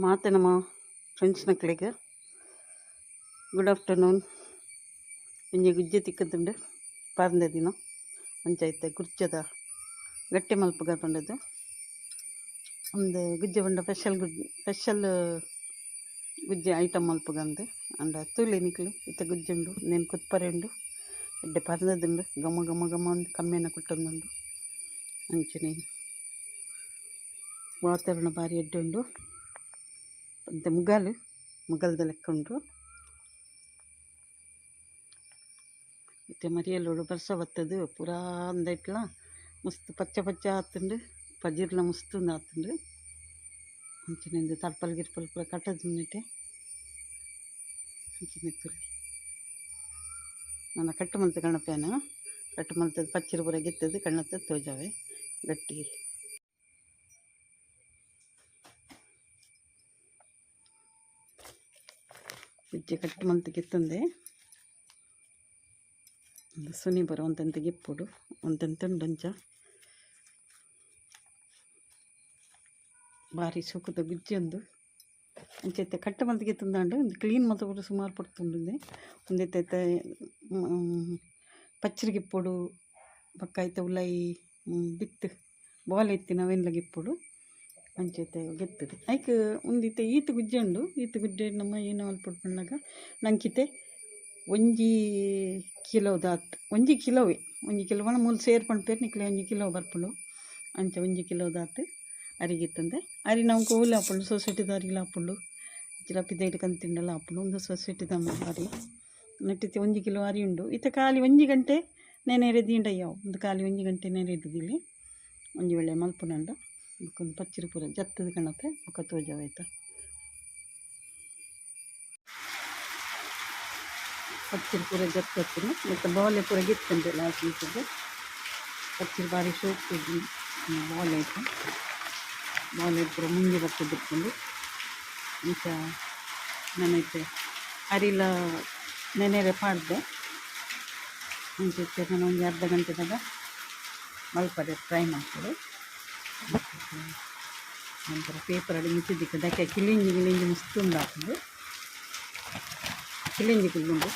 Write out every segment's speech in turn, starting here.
ಮಾತೆ ನಮ್ಮ ಫ್ರೆಂಡ್ಸ್ ಮಕ್ಕಳಿಗೆ ಗುಡ್ ಆಫ್ಟರ್ನೂನ್. ಇಂಜೆ ಗುಜ್ಜೆ ತಿಕ್ಕದುಂಡು ಪಾರ್ಂದ ದಿನ ಪಂಚಾಯತ್ ಗುರ್ಜದ ಗಟ್ಟಿ ಮಲ್ಪಗ ಪಂಡದು ಒಂದು ಗುಜ್ಜೆ ಬಂಡ ಸ್ಪೆಷಲ್ ಗುಜ್ಜೆ ಐಟಮ್ ಮಲ್ಪಗಂದು ಅಂಡ ತೂಲೆ ನಿಕ್ಲು ಇತ್ತ ಗುಜ್ಜೆ ಉಂಡು ನೇನು ಕುತ್ಪರೆ ಉಂಡು ಎಡ್ಡೆ ಪರ್ನದುಂಡು ಗಮ ಗಮ ಗಮ ಒಂದು ಕಮ್ಮಿನ ಕುಟ್ಟೊಂದುಂಡು ಅಂಚನೆ ವಾತಾವರಣ ಭಾರಿ ಎಡ್ಡೆ ಉಂಡು. ಮತ್ತು ಮುಗಲ್ದ ಲೆಕ್ಕ ಉಂಟು. ಮತ್ತು ಮರಿಯಲ್ಲೋಡು ಬರ್ಸ ಬತ್ತದು ಪೂರಾ ಅಂದೈಟ್ಲ ಮಸ್ತ್ ಪಚ್ಚ ಪಚ್ಚ ಆತುಂಡು ಪಜಿರ್ಲ ಮಸ್ತುಂದು ಆತುಂಡು. ಅಂಚಿನಿಂದ ತರ್ಪಲ್ ಗಿರ್ಪಲ್ ಪೂರ ಕಟ್ಟದುಂಡಿಟ್ಟೆ ಅಂಚಿನ ತುಳಿ ನನ್ನ ಕಟ್ಟು ಮಲ್ತು ಕಣಪೇನ ಕಟ್ಟು ಮಲ್ತದ್ದು ಪಚ್ಚಿರು ಪೂರ ಗೆತ್ತದು ಕಣ್ಣತ್ತದು ತೋಜಾವೆ ಗಟ್ಟಿ ಗುಜ್ಜೆ ಕಟ್ಟು ಮಲ್ತು ಗೆತ್ತಂದೆ ಸುನಿ ಬರೋ ಒಂತೆಂತ ಗಿಪ್ಪುಡು ಒಂತೆಂತ ಉಂಡಂಚ ಭಾರಿ ಸುಖದ ಗುಜ್ಜೆ ಒಂದು ಅಂಚೈತೆ ಕಟ್ಟು ಮಲ್ತು ಗೆತ್ತಂದಾಂಡು ಒಂದು ಕ್ಲೀನ್ ಮತ್ತು ಕೂಡ ಸುಮಾರು ಪಡ್ತುಂಡು ಒಂದೈತೆ ಪಚ್ಚರಿಗಿಪ್ಪುಡು ಪಕ್ಕ ಐತೆ ಉಲಾಯಿ ಬಿತ್ತು ಬಾಲ್ ಎತ್ತಿ ನಾವೆಲ್ಲ ಗಿಪ್ಪುಡು ಅಂಚೈತೆ ಗೆತ್ತದು ಐಕೆ ಒಂದಿತ್ತೆ ಈತ ಗುಜ್ಜೆ ಉಂಡು. ಈತ ಗುಜ್ಜೆ ನಮ್ಮ ಏನು ಅಲ್ಪಡು ಬಣ್ಣಾಗ ನಂಕಿತೆ 1 ಕಿಲೋದ ಒಂಜಿ ಕಿಲೋವೇ 1 ಕಿಲೋ ಬಣ್ಣ ಮೂಲು ಸೇರ್ ಪಂಡ್ಪೇರು ನಿಕ್ಲೆ 1 ಕಿಲೋ ಬರ್ಪುಂಡು ಅಂಚ 1 ಕಿಲೋದಾತು ಅರಿಗಿತ್ತಂದೆ ಅರಿ ನಾವು ಕೋಲ್ ಹಾಪುಂಡು ಸೊಸೈಟಿದ ಅರಿಗಿಲ್ಲ ಹಾಪುಂಡು ಚಿರಪ್ಪಿದೈಟ್ ಕಂತಿಂಡೆಲ್ಲ ಹಾಪುಂಡು ಒಂದು ಸೊಸೈಟಿದ ಅರಿ ನೆಟ್ಟಿತ್ತೆ 1 ಕಿಲೋ ಅರಿ ಉಂಡು. ಇತ್ತ ಖಾಲಿ 1 ಗಂಟೆ ನೆನೆ ರೆದಿಂಡಯ್ಯಾವು ಒಂದು ಖಾಲಿ 1 ಗಂಟೆ ನೆನೆ ಇದ್ದಿಲ್ಲಿ ಒಂಜಿ ವೇಳೆ ಮಲ್ಪುನಂಡ ಬಕ್ಕೊಂದು ಪಚ್ಚಿರು ಪೂರ ಜತ್ತದ ಕಣಪೆ ಬೊಕ್ಕ ತೋಜಾವಾಯ್ತು ಪಚ್ಚಿರು ಪೂರ ಜತ್ತತ್ತಿನ ಮತ್ತು ಬಾಲೆ ಪೂರ ಗೆತ್ತಂಡೆ ಲಾಸ್ಟ್ ನಿಂತದ್ದು ಪಚ್ಚಿರು ಭಾರಿ ಶೋಕಿದ್ದು ಬಾಲೆ ಆಯಿತು ಬಾಲೆ ಪೂರ ಮುಂದೆ ಬರ್ತದಿಟ್ಕೊಂಡು ಇಂಥ ನೆನೈತೆ ಅರಿಲ ನೆನೆರೆ ಪಾಡ್ದೆ ಮುಂಚೆ ನಾನು ಒಂದು ಅರ್ಧ ಗಂಟೆದಾಗ ಮಲ್ಪಡೆ ಫ್ರೈ ಮಾಡ್ಕೊಡು ನಂತರ ಪೇಪರ್ ಅಡಿ ಮಿಚ್ಚಿದ್ದಕ್ಕೆ ದಕ್ಕೆ ಕಿಲಿಂಜಿ ಮಸ್ತ್ ಉಂಡಾಕೊಂಡು ಕಿಲಿಂಜಿ ಕುಲ್ಕೊಂಡು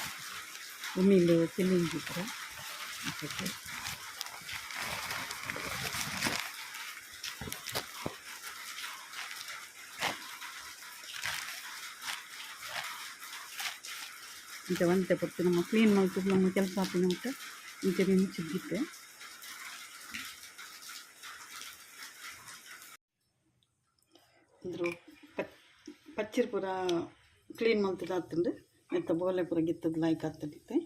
ಉಮ್ಮಿಲು ಕಿಲಿಂಜಿ ಪೂರ ಹಾಕಕ್ಕೆ ಇಂಚ ಒಂತೆ ಕೊಡ್ತು ನಮ್ಮ ಕ್ಲೀನ್ ಮಾಡ್ತಿದ್ದು ನಮ್ಮ ಕೆಲಸ ಹಾಕಿನ ಊಟ ಇಂಚೆ ಮಿಚ್ಚಿದ್ದಿತ್ತೆ ಅಂದರು ಪಚ್ಚಿರು ಪೂರ ಕ್ಲೀನ್ ಮಲ್ತದ್ದು ಆತುಂಡು ಮತ್ತು ಬೋಲೆ ಪೂರ ಗಿತ್ತದ ಲಾಯ್ಕ್ ಆಗ್ತದಿತ್ತೆ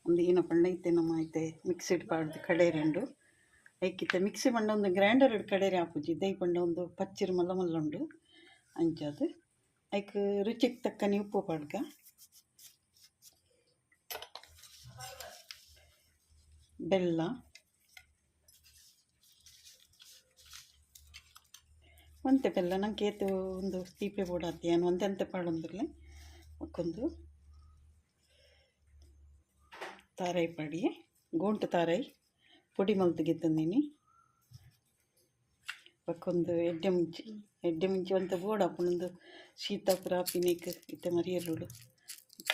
ಒಂದು ಏನ ಪಂಡ ಐತೆ ನಮ್ಮ ಐತೆ ಮಿಕ್ಸಿಡ್ ಪಾಡ್ದು ಕಡೇರಿ ಉಂಡು ಐಕಿತ್ತೆ ಮಿಕ್ಸಿ ಪಂಡ ಒಂದು ಗ್ರೈಂಡರ್ ಇಡು ಕಡೇರಿ ಹಾಪುಜಿ ದೈ ಪಂಡ ಒಂದು ಪಚ್ಚಿರು ಮಲ್ಲ ಮಲ್ಲ ಉಂಡು ಅಂಚದು ಐಕ್ ರುಚಿಗೆ ತಕ್ಕನೆ ಉಪ್ಪು ಪಾಡ್ಗ ಬೆಲ್ಲ ಒಂತೆ ಬೆಲ್ಲ ನಂಗೆ ಏತು ಒಂದು ತೀಪೆ ಬೋಡಾತಿ ಏನು ಒಂದೆಂತೆ ಪಾಡೊಂದಿರಲಿ ಮಕ್ಕೊಂದು ತಾರಾಯಿ ಪಡಿ ಗೋಂಟು ತಾರಾಯಿ ಪೊಡಿ ಮಲ್ತು ಗೆತ್ತಂದೀನಿ ಮಕ್ಕೊಂದು ಎಡ್ಡೆ ಮುಂಚಿ ಒಂತ ಬೋರ್ಡ್ ಹಾಕೊಂಡೊಂದು ಸೀತಾಪುರ ಪಿನೇಕ್ ಇತ್ತೆ ಮರಿಯಲ್ಲುಡು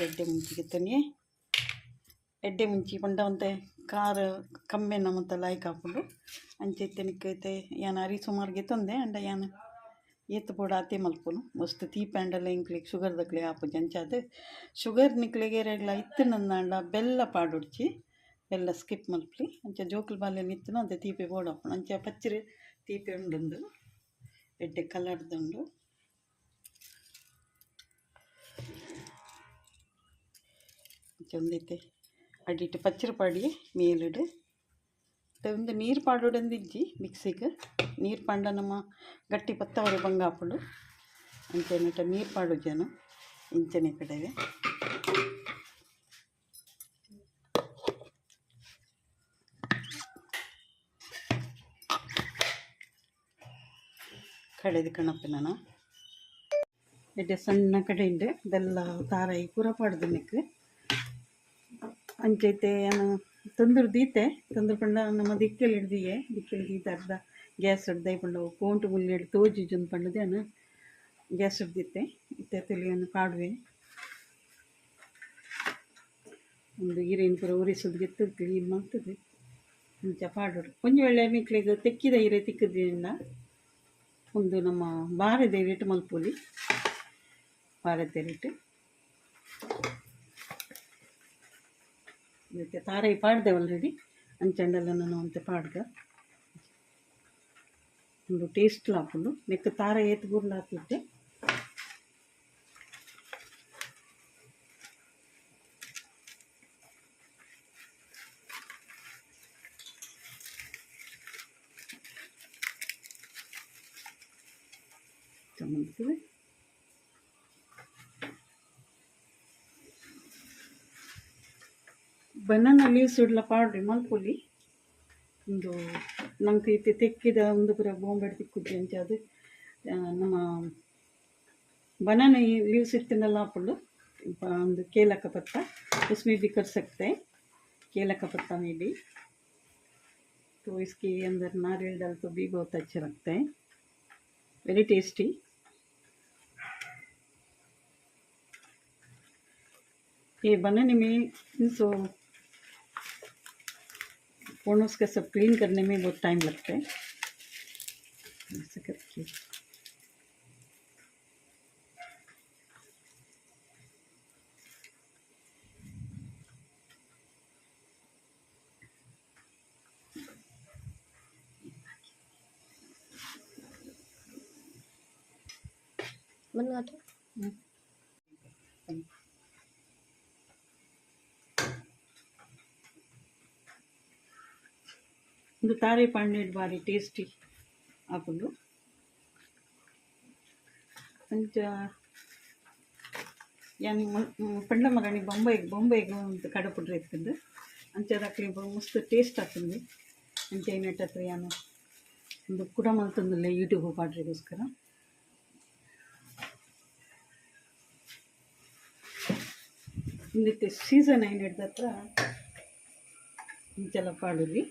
ಎಡ್ಡೆ ಮುಂಚಿ ಗೆತ್ತನಿ ಎಡ್ಡೆ ಮುಂಚಿ ಪಂಡ ಒಂತೆ ಖಾರ ಕಮ್ಮೆನ ಮತ್ತು ಲಾಯ್ಕ್ ಹಾಕೊಂಡು ಅಂಚೈತೆ ನಿಕ್ಕೈತೆ ಯಾನು ಅರಿ ಸುಮಾರು ಗೆತ್ತಂದೆ ಅಂಡ ಯಾನು ಏತು ಬೋಡ ಆತೆ ಮಲ್ಪುನು ಮಸ್ತ್ ತೀಪೆ ಅಂಡಲ್ಲ ಇಂಕ್ಲಿಗೆ ಶುಗರ್ ದಕ್ಲೆ ಹಾಪುಜಿ ಅಂಚಾದು ಶುಗರ್ ನಿಕ್ಲೆಗೆ ರೆಗ್ಲ ಇತ್ತು ನಂದಾಂಡ ಬೆಲ್ಲ ಪಾಡುಡ್ಚಿ ಬೆಲ್ಲ ಸ್ಕಿಪ್ ಮಲ್ಪಲಿ ಅಂಚ ಜೋಕುಲು ಬಾಲ್ಯ ಇತ್ತುನು ಅಂತ ತೀಪೆ ಬೋಡ ಹಾಕೊಂಡು ಅಂಚ ಪಚ್ಚಿರು ತೀಪೆ ಉಂಡೊಂದು ಎಡ್ಡೆ ಕಲರ್ದುಂಡು ಅಂಚ ಒಂದೈತೆ ಅಡಿಟ್ಟು ಪಚ್ಚಿರು ಪಾಡಿ ಮೇಲಿಡು ಒಂದು ನೀರು ಪಾಡೋಡಂದಿಜ್ಜಿ ಮಿಕ್ಸಿಗೆ ನೀರು ಪಾಂಡ ನಮ್ಮ ಗಟ್ಟಿ ಪತ್ತವರೆ ಬಂಗ ಹಾಪುಡು ಅಂಚೆನೆಟ ನೀರು ಪಾಡು ಜನ ಇಂಚನೆ ಕಡೆಗೆ ಕಡೆದು ಕಣಪ್ಪಿನ ಎಡ್ಡೆ ಸಣ್ಣ ಕಡೆಯಿಂದ ಇದೆಲ್ಲ ತಾರಾಯಿ ಪೂರ ಪಾಡ್ದು ನಿಕ್ಕೆ ಅಂಚೈತೆ ಏನು ತೊಂದರೆ ದೀತೆ ತೊಂದರೆ ಪಂಡ ನಮ್ಮ ದಿಕ್ಕಲ್ಲಿ ಹಿಡ್ದಿಯೇ ಅರ್ಧ ಗ್ಯಾಸ್ ಹಿಡ್ದೈ ಪಂಡ ಕೋಂಟು ಮುಲ್ಲಿ ಹಿಡ್ದು ತೋಜಿಜೊಂದು ಪಂಡದೇನು ಗ್ಯಾಸ್ ಹಿಡ್ದಿತ್ತೆ ಇತ್ತೆ ತಿಳಿಯನ್ನು ಪಾಡುವೆ ಒಂದು ಈರೇನು ಪೂರ ಉರಿಸೋದು ಗೆತ್ತದು ಕ್ಲೀನ್ ಮಾಡ್ತದೆ ಮುಂಚೆ ಪಾಡೋಡು ಒಂಜಿ ವೇಳೆ ಮಿಕ್ಲಿಗೆ ತೆಕ್ಕಿದ ಈರೆ ತಿಕ್ಕದಿಂದ ಒಂದು ನಮ್ಮ ಬಾರದೆ ರೇಟ್ ಮಲ್ಪೊಲಿ ಬಾರದೆ ರೇಟ್ ಇದಕ್ಕೆ ತಾರಾಯಿ ಪಾಡ್ದೆ ಆಲ್ರೆಡಿ ಅಂಚಂಡೆಲ್ಲ ನಾನು ಅಂತ ಪಾಡ್ದ ಒಂದು ಟೇಸ್ಟ್ ಹಾಕೊಂಡು ನೆಕ್ಕ ತಾರ ಏತ್ ಗುರ್ಲ ಹಾಕಿದ್ದೆ ಚಮಂತಿದೆ ಬನಾನಾ ಲೀವ್ಸ್ ಇಡ್ಲ ಪಾಡ್ರಿ ಮಲ್ಪೊಲಿ ಒಂದು ನಂಗೆ ಇತ್ತೆ ತೆಕ್ಕಿದ ಒಂದು ಪೂರ ಬೋಂಬೆಡ್ ತಿಕ್ಕುದ್ದೆ ಅಂಚೆ ಅದು ನಮ್ಮ ಬನಾನ ಲೀವ್ಸ್ ಇತ್ತಿನೆಲ್ಲ ಹಾಕೊಂಡು ಒಂದು ಕೇಲಕ್ಕ ಪತ್ತ उसमें भी कर सकते हैं केला का पत्ता में भी तो इसके अंदर नारियल डाल तो भी बहुत अच्छा लगता है वेरी टेस्टी ये बनाने में सो पोनोस का सब क्लीन करने में बहुत टाइम लगता है ऐसे करके ಒಂದು ತಾರೆ ಪಾಂಡೆಡ್ ಬಾರಿ ಟೇಸ್ಟಿ ಹಾಕೊಂಡು ಅಂಚ ಯಾನಿ ಪಂಡ ಮಗನಿ ಬೊಂಬೈಗೆ ಒಂದು ಕಡಪುಡ್ರೆ ಎತ್ಕೊಂಡು ಅಂಚದಾಕಲಿ ಮಸ್ತ್ ಟೇಸ್ಟ್ ಹಾಕೊಂಡು ಅಂಚ ಏನೆಟ್ ಹತ್ರ ಯಾನು ಒಂದು ಕುಡ ಮಲ್ತಂದಿಲ್ಲ ಯೂಟ್ಯೂಬ್ ಪಾಡ್ರಿಗೋಸ್ಕರ ಇಂದಿತ್ತೆ ಸೀಸನ್ ಏನು ಹಿಡ್ದ ಹತ್ರ ಇಂಚೆಲ್ಲ ಪಾಡಲಿ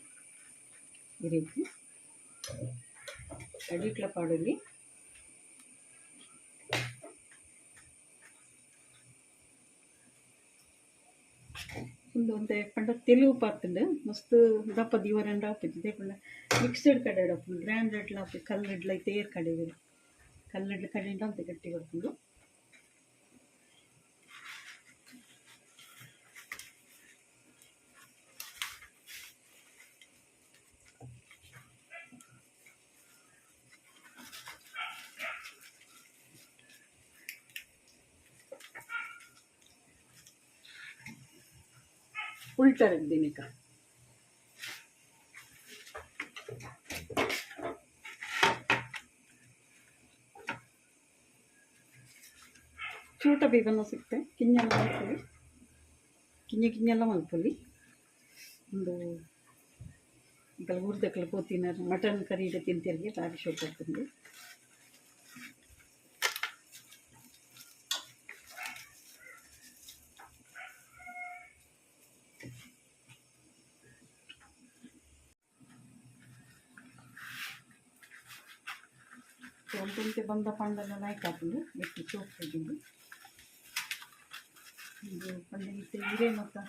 ಈ ರೀತಿ ಅಡಿಟ್ಲ ಪಾಡಲಿ ಒಂದು ಪಂಡ ತೆಲುಗು ಪಾತಂಡು ಮಸ್ತ್ ದಪ್ಪ ದಿವರಂಡ ಹಾಪಿದ್ದೆ ಪಂಡ ಮಿಕ್ಸ್ಡ್ ಕಡೆ ಹಾಪು ಗ್ರ್ಯಾಂಡ್ ಹಾಪಿ ಕಲ್ಲಿಡ್ಲ ತೇರ್ ಕಡೆ ಕಲ್ಲಿಡ್ಲ ಕಡೆಯಿಂದ ಅಂತ ಗಟ್ಟಿ ಬರ್ಕೊಂಡು उल्टा रख देने का छोटा भी बना सकते हैं किन्या मल्पली ಒಂದು ಗಲಗುರ್ದಕ್ಕಲು ತಿನ್ನೋರು ಮಟನ್ ಕರಿ ತಿಂತಿರ್ಗೆ ತಾರಿ ಶೋಕ್ ಆಗ್ತದೆ ಒಂಟಂತೆ ಬಂದ ಪಂಡನ ನಾಯ್ಕ ಹಾಕೊಂಡು ಬಿಟ್ಟು ಚೋಪ್ ತೆಗೆದು ಇದು ಪಂಡಿಗೆ ಹಿರೇ ಮತ್ತು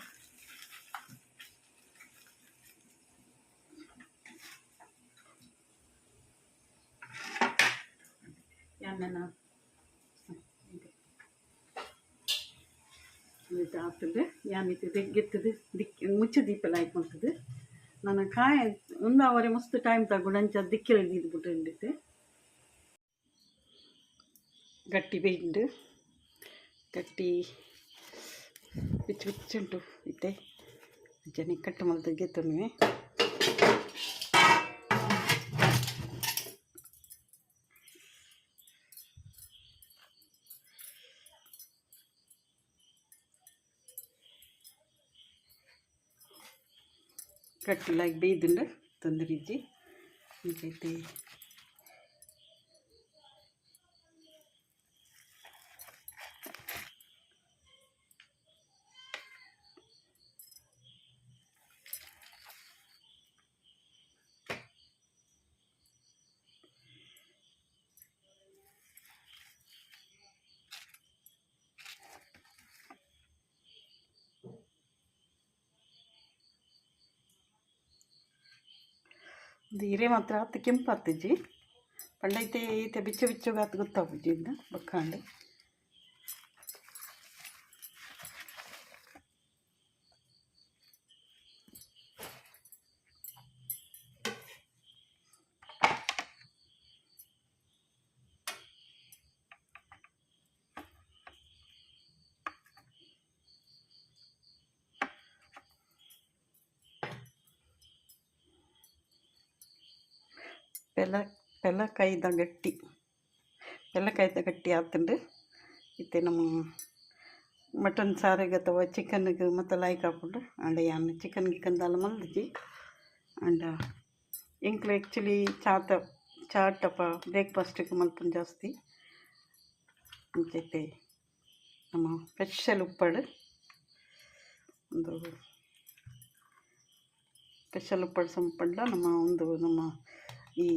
ಯಾನ ಆಗ್ತದೆ ಯಾನಿತ್ತು ತೆಗೆತ್ತದೆ ಮುಚ್ಚ ದೀಪೆಲ್ಲ ಆಯ್ಕೊಂತದೆ ನಾನು ಕಾಯ ಒಂದು ಅವರೇ ಮಸ್ತ್ ಟೈಮ್ ತಗೊಂಡು ಅಂಚ ದಿಕ್ಕೆಲ್ಲ ಇದ್ಬಿಟ್ಟು ಹಿಡಿತೆ ಗಟ್ಟಿ ಬೇಯ್ದು ಗಟ್ಟಿ ಬಿಚ್ಚುಂಟು ಇತ್ತೆ ಜನ ಕಟ್ಟು ಮಲ್ದ ಗೆತ್ತೊಮ್ಮೆ ಕಟ್ಟಿಲಾಗಿ ಬೇಯ್ದುಂಡು ತೊಂದರಿಜ್ಜಿ ಇಂಕೈತೆ ಇದು ಹಿರೇ ಮಾತ್ರ ಹತ್ತು ಕೆಂಪು ಹತ್ತಜ್ಜಿ ಪಂಡೈತೆ ಈತೆ ಬಿಚ್ಚ ಬಿಚ್ಚೋಗ ಹತ್ತು ಗೊತ್ತಾಗ್ಬುಜ್ಜಿ ಇಂದ ಬಕ್ಕಾಂಡೆ ಬೆಲ್ಲಕಾಯ್ದ ಗಟ್ಟಿ ಆತಂಡು ಇತ್ತೆ ನಮ್ಮ ಮಟನ್ ಸಾರಿಗೆ ಅಥವಾ ಚಿಕನ್ಗೆ ಮತ್ತು ಲಾಯ್ಕ್ ಹಾಕ್ಬಿಟ್ಟು ಅಂಡ ಯಾನು ಚಿಕನ್ ಗಿಕನ್ ದಾಲ ಮಲ್ದಿಜಿ ಅಂಡ ಎಂಕ್ಲು ಆ್ಯಕ್ಚುಲಿ ಚಾಟಪ್ಪ ಬ್ರೇಕ್ಫಾಸ್ಟಿಗೆ ಮಲ್ಪುಂಡು ಜಾಸ್ತಿ ಅಂಚೈತೆ ನಮ್ಮ ಸ್ಪೆಷಲ್ ಉಪ್ಪಡು ಒಂದು ಸ್ಪೆಷಲ್ ಉಪ್ಪಡು ಸಂಪಂಡ ನಮ್ಮ ಈ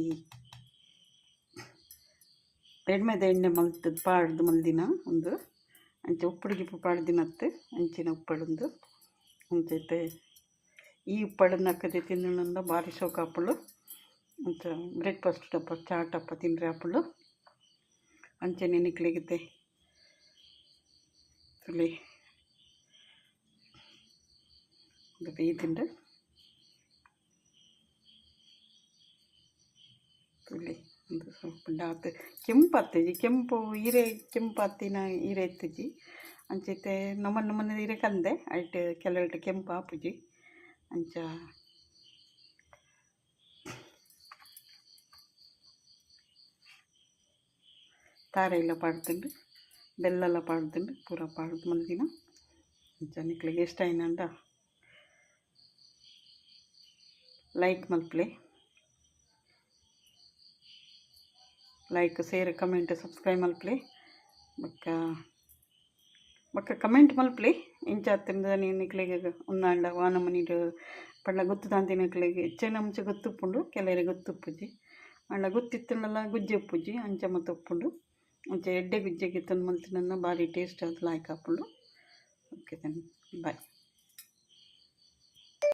ಎಣ್ಣೆದ ಎಣ್ಣೆ ಮಲ್ತದ್ದು ಪಾಡ್ದು ಮಲ್ದಿನ ಒಂದು ಅಂಚೆ ಉಪ್ಪುಡಿಗೆ ಪಾಡ್ದಿನತ್ತೆ ಅಂಚಿನ ಉಪ್ಪಡೊಂದು ಅಂಚೈತೆ ಈ ಉಪ್ಪಡನ್ನು ಹಾಕದೆ ತಿನ್ನೋಣ ಭಾರಿ ಶೋಕ ಹಾಪಳು ಅಂತ ಬ್ರೇಕ್ಫಾಸ್ಟ್ ಟಪ್ಪ ಚಾಟಪ್ಪ ತಿನ್ರಿ ಹಾಪಳು ಅಂಚೆ ನೆನಕ್ಲಿಗಿತ್ತೆ ತುಳಿ ಈ ತಿಂಡು ತುಳಿ ಒಂದು ಸ್ವಲ್ಪ ಡಾತ್ ಕೆಂಪು ಹತ್ತಜಿ ಕೆಂಪು ಹೀರೆ ಕೆಂಪು ಹತ್ತಿನ ಹೀರೆ ಎತ್ತಜಿ ಅಂಚೈತೆ ನಮ್ಮನೆ ಹೀರೆ ಕಂದೆ ಐಟ್ ಕೆಲವು ಕೆಂಪು ಹಾಪುಜಿ ಅಂಚ ತಾರೆ ಎಲ್ಲ ಪಾಡ್ತುಂಡು ಬೆಲ್ಲ ಪಾಡ್ತುಂಡು ಪೂರ ಪಾಡ್ದು ಮಲ್ದಿನ ಅಂಚ ನಿಕ್ಲಿಗೆ ಇಷ್ಟ ಆಯ್ನಂಡ ಲೈಕ್ ಮಲ್ಪಲೆ ಲೈಕ್ ಶೇರ್ ಕಮೆಂಟ್ ಸಬ್ಸ್ಕ್ರೈಬ್ ಮಲ್ಪಲೆ ಬಕ್ಕ ಕಮೆಂಟ್ ಮಲ್ಪಲೆ ಇಂಚಾತಿಂದ ನಿಕ್ಲಿಗೆ ಉಂದಾಂಡ ವಾನ ಮನಿಡು ಪಂಡ ಗೊತ್ತುದಾಂತಿ ನಿಕ್ಲಿಗೆ ಹೆಚ್ಚಿನ ಅಂಚೆ ಗೊತ್ತುಪ್ಪುಂಡು ಕೆಲವರಿಗೆ ಗೊತ್ತುಪ್ಪುಜಿ ಅಂಡ ಗೊತ್ತಿತ್ತಂಡಲ್ಲ ಗುಜ್ಜೆ ಉಪ್ಪುಜಿ ಅಂಚ ಮತ್ತು ಉಪ್ಪುಂಡು ಅಂಚೆ ಎಡ್ಡೆ ಗುಜ್ಜೆಗೆ ತಂದು ಮಲ್ತಿನ ಭಾರಿ ಟೇಸ್ಟ್ ಅದು ಲಾಯ್ಕ್ ಹಾಪುಂಡು ಓಕೆ ದೆನ್ ಬಾಯ್.